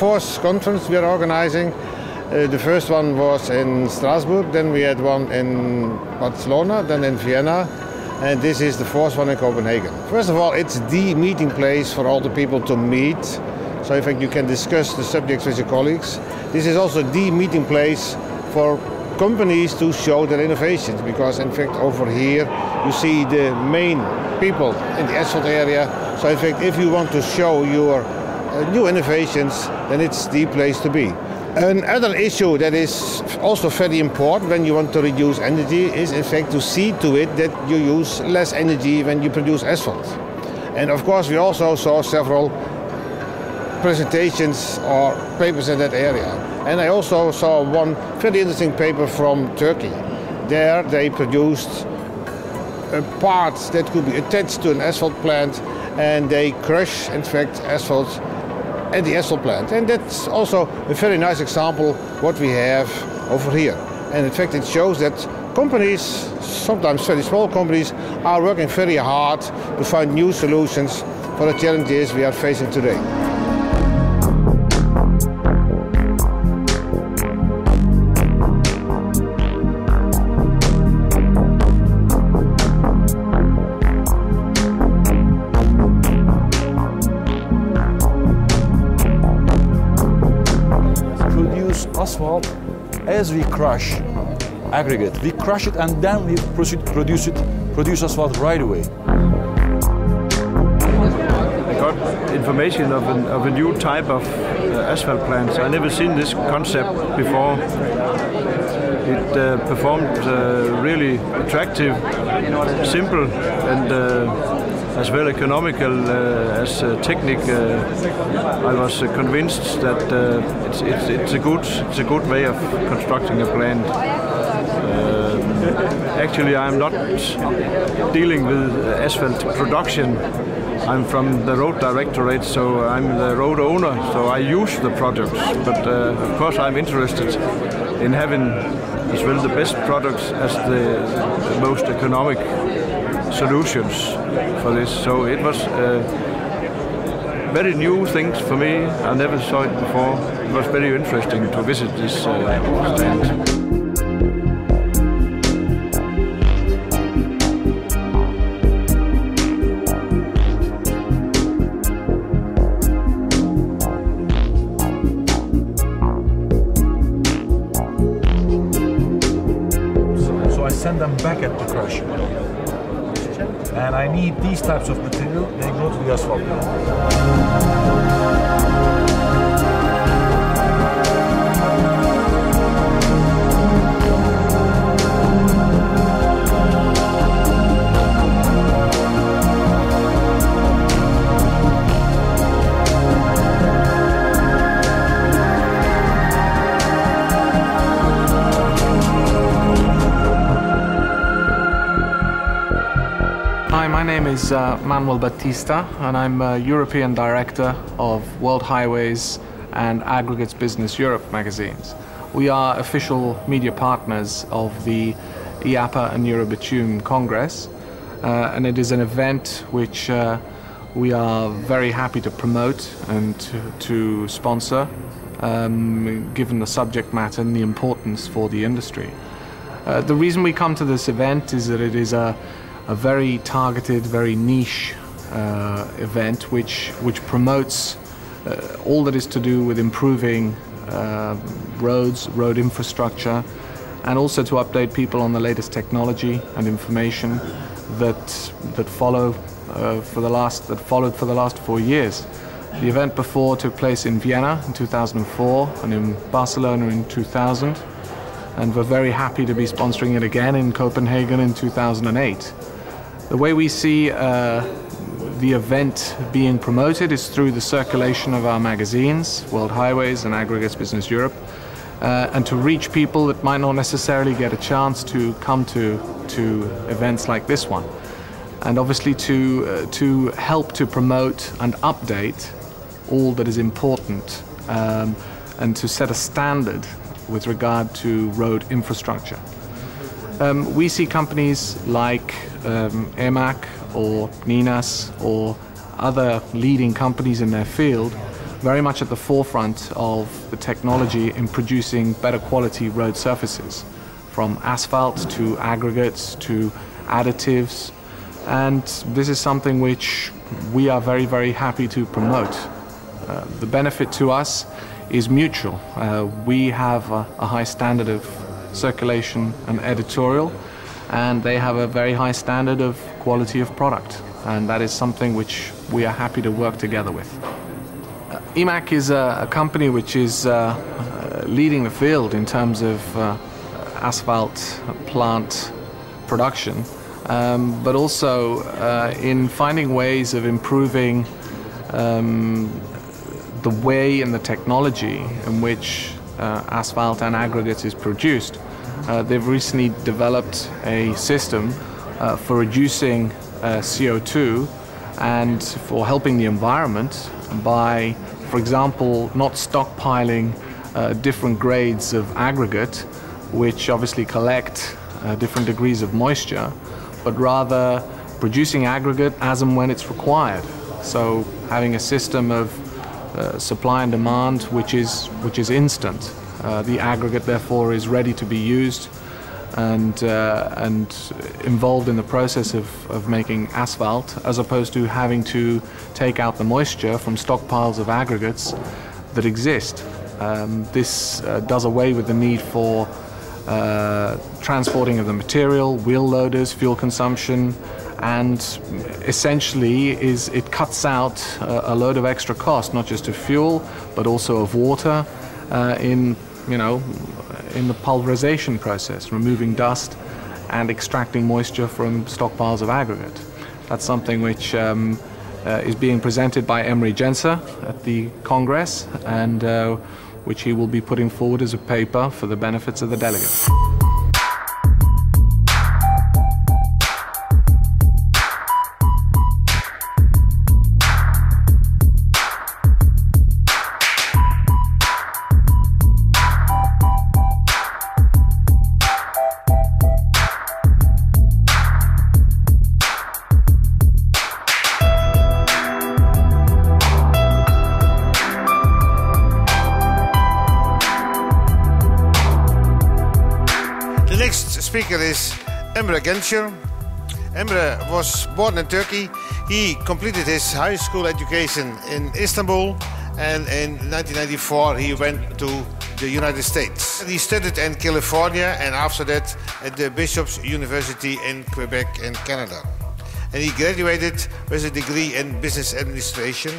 fourth conference we are organizing. The first one was in Strasbourg, then we had one in Barcelona, then in Vienna, and this is the fourth one in Copenhagen. First of all, it's the meeting place for all the people to meet, so in fact you can discuss the subjects with your colleagues. This is also the meeting place for companies to show their innovations, because in fact over here you see the main people in the asphalt area. So in fact if you want to show your new innovations, then it's the place to be. Another issue that is also very important when you want to reduce energy is in fact to see to it that you use less energy when you produce asphalt. And of course we also saw several presentations or papers in that area. And I also saw one very interesting paper from Turkey. There they produced parts that could be attached to an asphalt plant, and they crush in fact asphalt at the asphalt plant. And that's also a very nice example what we have over here. And in fact it shows that companies, sometimes very small companies, are working very hard to find new solutions for the challenges we are facing today. Asphalt, as we crush aggregate, we crush it and then we produce asphalt right away. I got information of a new type of asphalt plants. I never seen this concept before. It performed really attractive, simple, and as well economical as technique. I was convinced that it's a good way of constructing a plant. Actually, I'm not dealing with asphalt production. I'm from the road directorate, so I'm the road owner, so I use the products. But of course, I'm interested in having as well the best products as the most economic solutions for this. So it was very new things for me. I never saw it before. It was very interesting to visit this stand. So I send them back at the crush. And I need these types of material, they go to the asphalt plant. Hi, my name is Manuel Batista, and I'm European Director of World Highways and Aggregates Business Europe magazines. We are official media partners of the IAPA and Eurobitume Congress, and it is an event which we are very happy to promote and to sponsor, given the subject matter and the importance for the industry. The reason we come to this event is that it is a very targeted, very niche event which promotes all that is to do with improving roads, road infrastructure, and also to update people on the latest technology and information that followed for the last 4 years. The event before took place in Vienna in 2004 and in Barcelona in 2000, and we're very happy to be sponsoring it again in Copenhagen in 2008. The way we see the event being promoted is through the circulation of our magazines, World Highways and Aggregates Business Europe, and to reach people that might not necessarily get a chance to come to events like this one. And obviously to help to promote and update all that is important, and to set a standard with regard to road infrastructure. We see companies like E-MAK or Ninas or other leading companies in their field very much at the forefront of the technology in producing better quality road surfaces, from asphalt to aggregates to additives. And this is something which we are very, very happy to promote. The benefit to us is mutual. We have a high standard of circulation and editorial, and they have a very high standard of quality of product. And that is something which we are happy to work together with. E-MAK is a company which is leading the field in terms of asphalt plant production, but also in finding ways of improving the way and the technology in which asphalt and aggregates is produced. They've recently developed a system for reducing CO2 and for helping the environment by, for example, not stockpiling different grades of aggregate, which obviously collect different degrees of moisture, but rather producing aggregate as and when it's required. So having a system of supply and demand which is instant. The aggregate therefore is ready to be used and involved in the process of making asphalt, as opposed to having to take out the moisture from stockpiles of aggregates that exist. This does away with the need for transporting of the material, wheel loaders, fuel consumption, and essentially it cuts out a load of extra cost, not just of fuel, but also of water in the pulverization process, removing dust and extracting moisture from stockpiles of aggregate. That's something which is being presented by Emre Gencer at the Congress, and which he will be putting forward as a paper for the benefits of the delegates. The next speaker is Emre Gencer. Emre was born in Turkey. He completed his high school education in Istanbul, and in 1994 he went to the United States. He studied in California and after that at the Bishop's University in Quebec in Canada. And he graduated with a degree in business administration,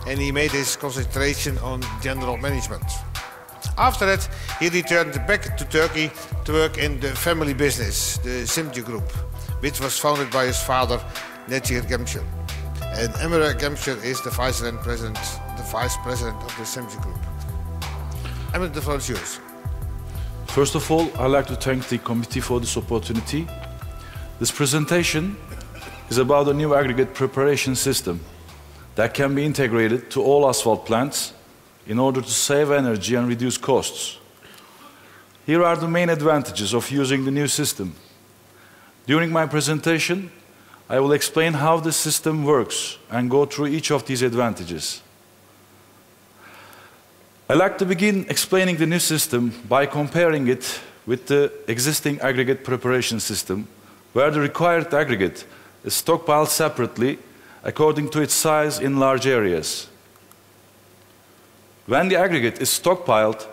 and he made his concentration on general management. After that, he returned back to Turkey to work in the family business, the SimgeGroup, which was founded by his father, Emre Gencer. And Emre Gencer is the vice president of the SimgeGroup. Emre, the floor is yours. First of all, I'd like to thank the committee for this opportunity. This presentation is about a new aggregate preparation system that can be integrated to all asphalt plants in order to save energy and reduce costs. Here are the main advantages of using the new system. During my presentation, I will explain how the system works and go through each of these advantages. I'd like to begin explaining the new system by comparing it with the existing aggregate preparation system, where the required aggregate is stockpiled separately according to its size in large areas. When the aggregate is stockpiled,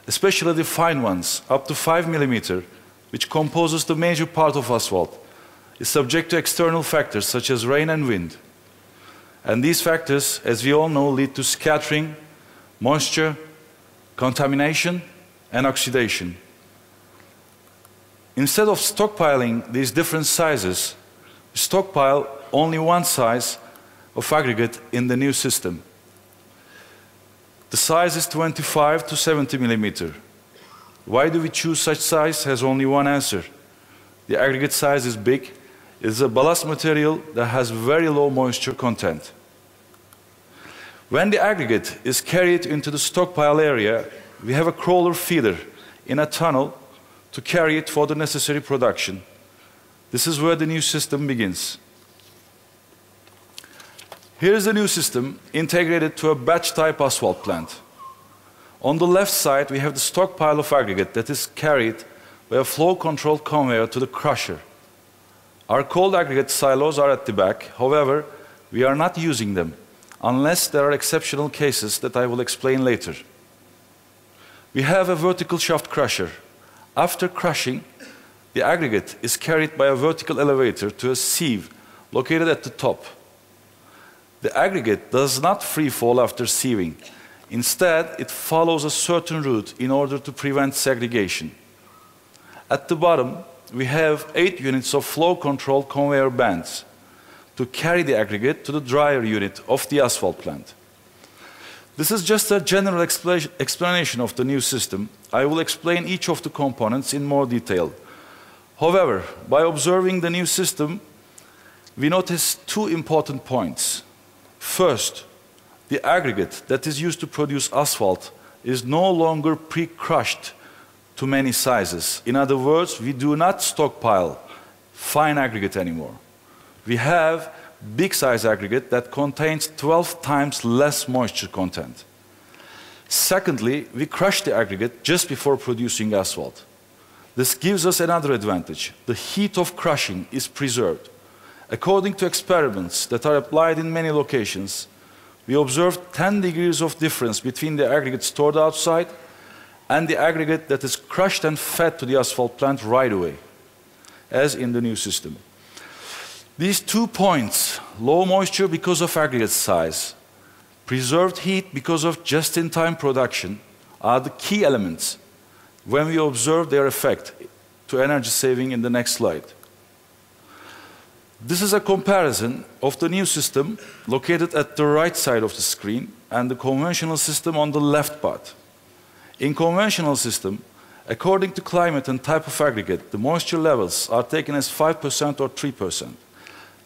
especially the fine ones, up to 5 mm, which composes the major part of asphalt, is subject to external factors such as rain and wind. And these factors, as we all know, lead to scattering, moisture, contamination, and oxidation. Instead of stockpiling these different sizes, we stockpile only one size of aggregate in the new system. The size is 25 to 70 mm. Why do we choose such size has only one answer. The aggregate size is big. It is a ballast material that has very low moisture content. When the aggregate is carried into the stockpile area, we have a crawler feeder in a tunnel to carry it for the necessary production. This is where the new system begins. Here is the new system integrated to a batch-type asphalt plant. On the left side, we have the stockpile of aggregate that is carried by a flow-controlled conveyor to the crusher. Our cold aggregate silos are at the back. However, we are not using them unless there are exceptional cases that I will explain later. We have a vertical shaft crusher. After crushing, the aggregate is carried by a vertical elevator to a sieve located at the top. The aggregate does not free fall after sieving. Instead, it follows a certain route in order to prevent segregation. At the bottom, we have 8 units of flow-controlled conveyor bands to carry the aggregate to the dryer unit of the asphalt plant. This is just a general explanation of the new system. I will explain each of the components in more detail. However, by observing the new system, we notice 2 important points. First, the aggregate that is used to produce asphalt is no longer pre-crushed to many sizes. In other words, we do not stockpile fine aggregate anymore. We have big size aggregate that contains 12 times less moisture content. Secondly, we crush the aggregate just before producing asphalt. This gives us another advantage. The heat of crushing is preserved. According to experiments that are applied in many locations, we observed 10 degrees of difference between the aggregate stored outside and the aggregate that is crushed and fed to the asphalt plant right away, as in the new system. These 2 points, low moisture because of aggregate size, preserved heat because of just-in-time production, are the key elements when we observe their effect to energy saving in the next slide. This is a comparison of the new system located at the right side of the screen and the conventional system on the left part. In conventional system, according to climate and type of aggregate, the moisture levels are taken as 5% or 3%.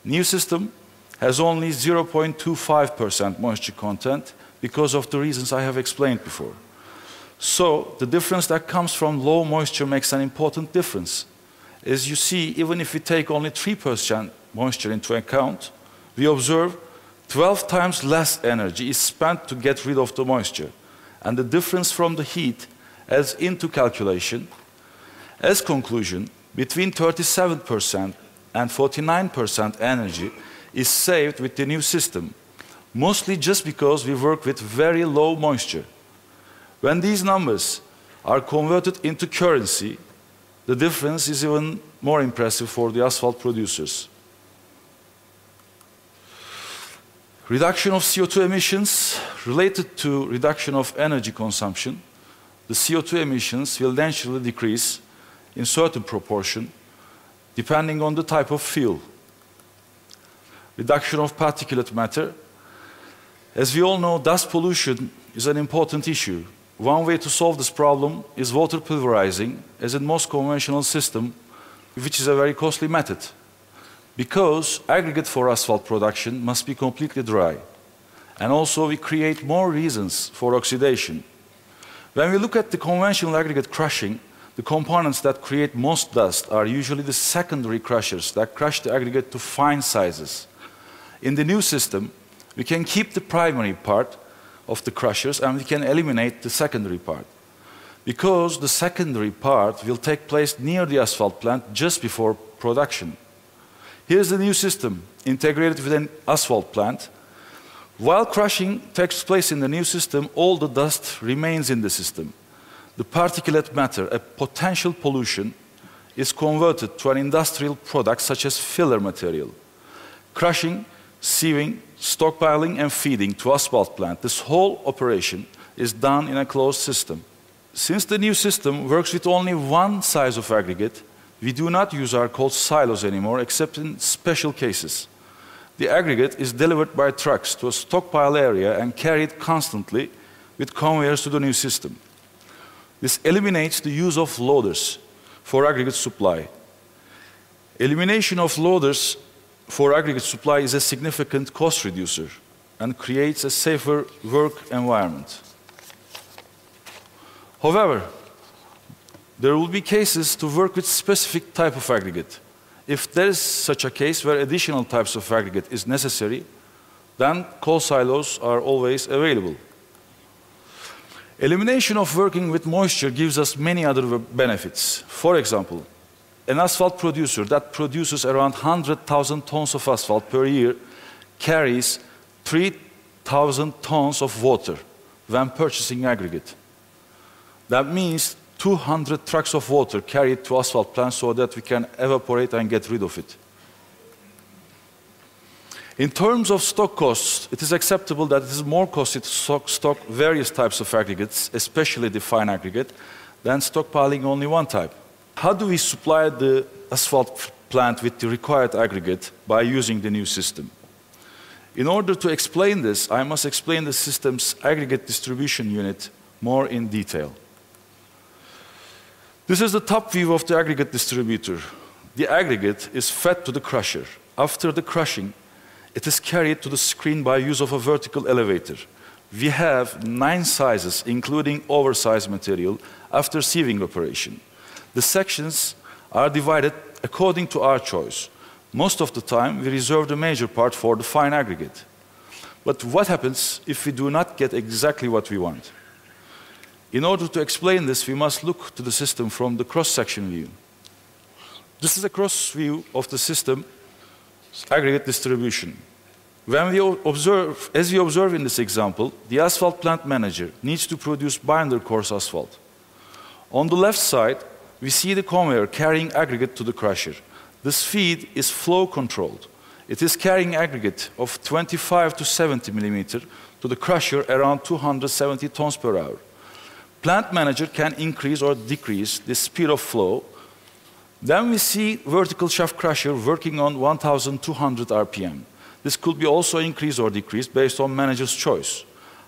New system has only 0.25% moisture content because of the reasons I have explained before. So the difference that comes from low moisture makes an important difference. As you see, even if we take only 3% moisture into account, we observe 12 times less energy is spent to get rid of the moisture. And the difference from the heat adds into calculation. As conclusion, between 37% and 49% energy is saved with the new system, mostly just because we work with very low moisture. When these numbers are converted into currency, the difference is even more impressive for the asphalt producers. Reduction of CO2 emissions related to reduction of energy consumption. The CO2 emissions will naturally decrease in certain proportion depending on the type of fuel. Reduction of particulate matter. As we all know, dust pollution is an important issue. One way to solve this problem is water pulverizing, as in most conventional systems, which is a very costly method, because aggregate for asphalt production must be completely dry. And also we create more reasons for oxidation. When we look at the conventional aggregate crushing, the components that create most dust are usually the secondary crushers that crush the aggregate to fine sizes. In the new system, we can keep the primary part of the crushers and we can eliminate the secondary part, because the secondary part will take place near the asphalt plant just before production. Here's the new system integrated with an asphalt plant. While crushing takes place in the new system, all the dust remains in the system. The particulate matter, a potential pollution, is converted to an industrial product such as filler material. Crushing, sieving, stockpiling and feeding to asphalt plant, this whole operation is done in a closed system. Since the new system works with only one size of aggregate, we do not use our cold silos anymore except in special cases. The aggregate is delivered by trucks to a stockpile area and carried constantly with conveyors to the new system. This eliminates the use of loaders for aggregate supply. Elimination of loaders for aggregate supply is a significant cost reducer and creates a safer work environment. However, there will be cases to work with specific type of aggregate. If there is such a case where additional types of aggregate is necessary, then coal silos are always available. Elimination of working with moisture gives us many other benefits. For example, an asphalt producer that produces around 100,000 tons of asphalt per year carries 3,000 tons of water when purchasing aggregate. That means 200 trucks of water carried to asphalt plants so that we can evaporate and get rid of it. In terms of stock costs, it is acceptable that it is more costly to stock various types of aggregates, especially the fine aggregate, than stockpiling only one type. How do we supply the asphalt plant with the required aggregate by using the new system? In order to explain this, I must explain the system's aggregate distribution unit more in detail. This is the top view of the aggregate distributor. The aggregate is fed to the crusher. After the crushing, it is carried to the screen by use of a vertical elevator. We have 9 sizes, including oversized material, after sieving operation. The sections are divided according to our choice. Most of the time, we reserve the major part for the fine aggregate. But what happens if we do not get exactly what we want? In order to explain this, we must look to the system from the cross-section view. This is a cross view of the system aggregate distribution. As we observe in this example, the asphalt plant manager needs to produce binder coarse asphalt. On the left side, we see the conveyor carrying aggregate to the crusher. This feed is flow controlled. It is carrying aggregate of 25 to 70 millimeter to the crusher around 270 tons per hour. Plant manager can increase or decrease the speed of flow. Then we see vertical shaft crusher working on 1,200 RPM. This could be also increased or decreased based on manager's choice.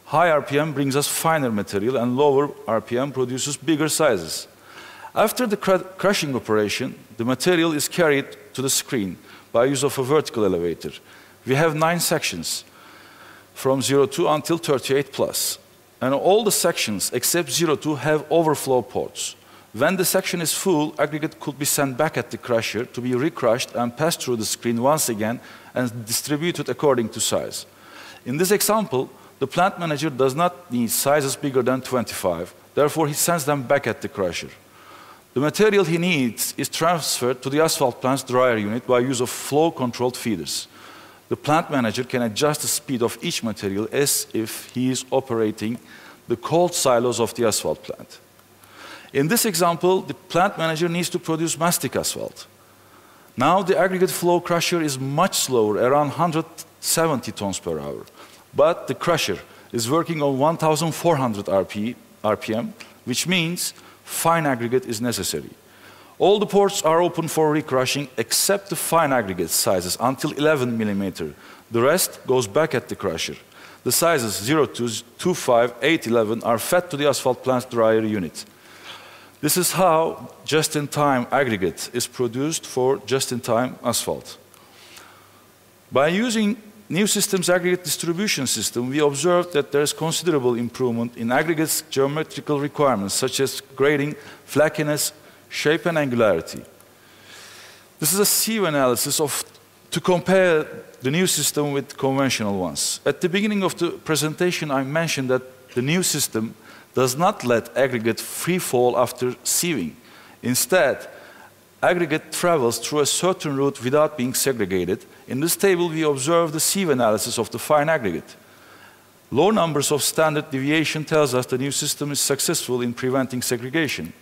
High RPM brings us finer material and lower RPM produces bigger sizes. After the crushing operation, the material is carried to the screen by use of a vertical elevator. We have 9 sections from 02 until 38 plus. And all the sections except 02 have overflow ports. When the section is full, aggregate could be sent back at the crusher to be recrushed and passed through the screen once again and distributed according to size. In this example, the plant manager does not need sizes bigger than 25, therefore he sends them back at the crusher. The material he needs is transferred to the asphalt plant's dryer unit by use of flow-controlled feeders. The plant manager can adjust the speed of each material as if he is operating the cold silos of the asphalt plant. In this example, the plant manager needs to produce mastic asphalt. Now the aggregate flow crusher is much slower, around 170 tons per hour. But the crusher is working on 1,400 RPM, which means fine aggregate is necessary. All the ports are open for recrushing except the fine aggregate sizes until 11 millimeter. The rest goes back at the crusher. The sizes 02, 25, 8, 11 are fed to the asphalt plant's dryer unit. This is how just-in-time aggregate is produced for just-in-time asphalt. By using new system's aggregate distribution system, we observed that there is considerable improvement in aggregate's geometrical requirements, such as grading, flakiness, shape, and angularity. This is a sieve analysis to compare the new system with conventional ones. At the beginning of the presentation, I mentioned that the new system does not let aggregate free fall after sieving. Instead, aggregate travels through a certain route without being segregated. In this table, we observe the sieve analysis of the fine aggregate. Low numbers of standard deviation tells us the new system is successful in preventing segregation.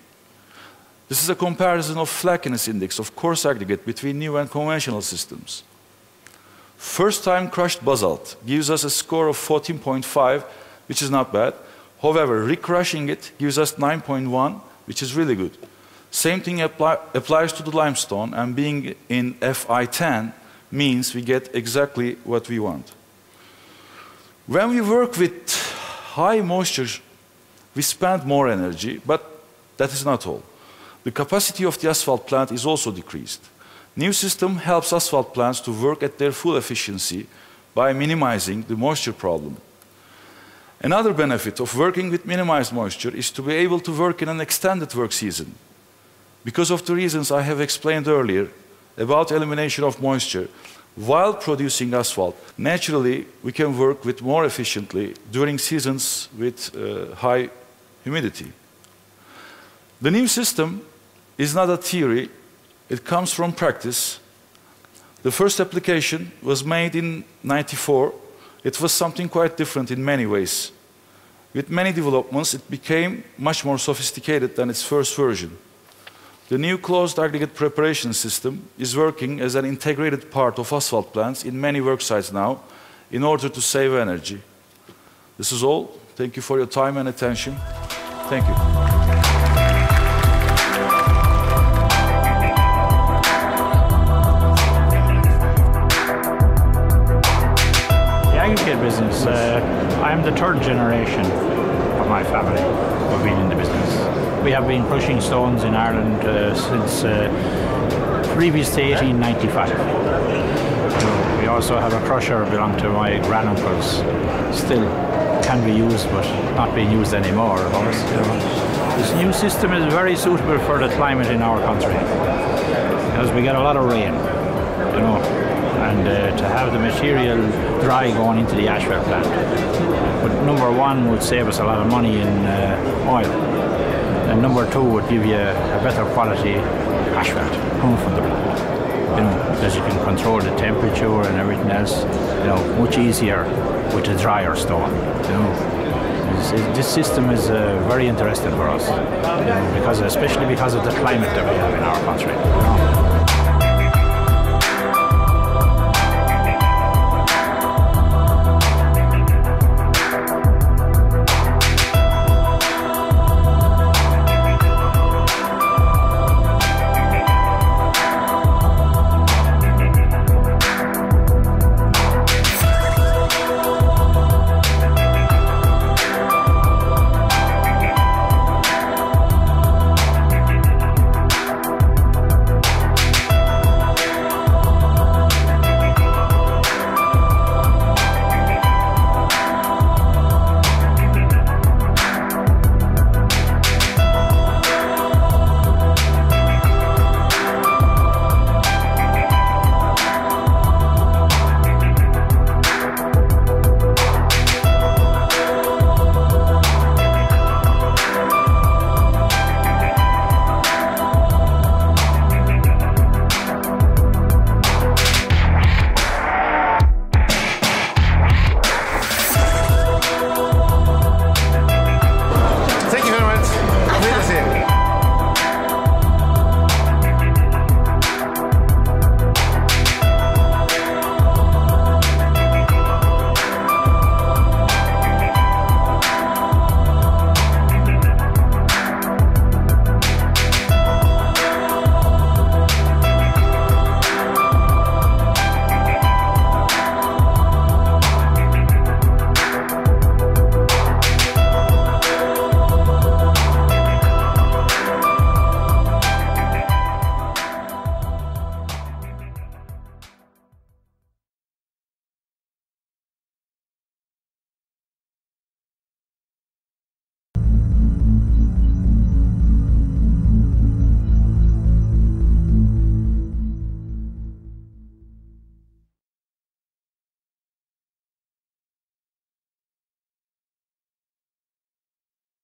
This is a comparison of flakiness index of coarse aggregate between new and conventional systems. First-time crushed basalt gives us a score of 14.5, which is not bad. However, recrushing it gives us 9.1, which is really good. Same thing applies to the limestone, and being in Fi10 means we get exactly what we want. When we work with high moisture, we spend more energy, but that is not all. The capacity of the asphalt plant is also decreased. New system helps asphalt plants to work at their full efficiency by minimizing the moisture problem. Another benefit of working with minimized moisture is to be able to work in an extended work season. Because of the reasons I have explained earlier about elimination of moisture, while producing asphalt. Naturally, we can work with more efficiently during seasons with high humidity. The new system is not a theory, it comes from practice. The first application was made in '94. It was something quite different in many ways. With many developments, it became much more sophisticated than its first version. The new closed aggregate preparation system is working as an integrated part of asphalt plants in many work sites now in order to save energy. This is all. Thank you for your time and attention. Thank you. Aggregate business, I'm the third generation of my family who have been in the business. We have been crushing stones in Ireland since previous to 1895. So we also have a crusher belonging to my granduncles. Still can be used, but not being used anymore, of course. This new system is very suitable for the climate in our country because we get a lot of rain, and to have the material dry going into the asphalt plant. But number one would save us a lot of money in oil, and number two would give you a better quality asphalt coming from the plant. Because you can control the temperature and everything else, much easier with the drier stone. This system is very interesting for us, especially because of the climate that we have in our country.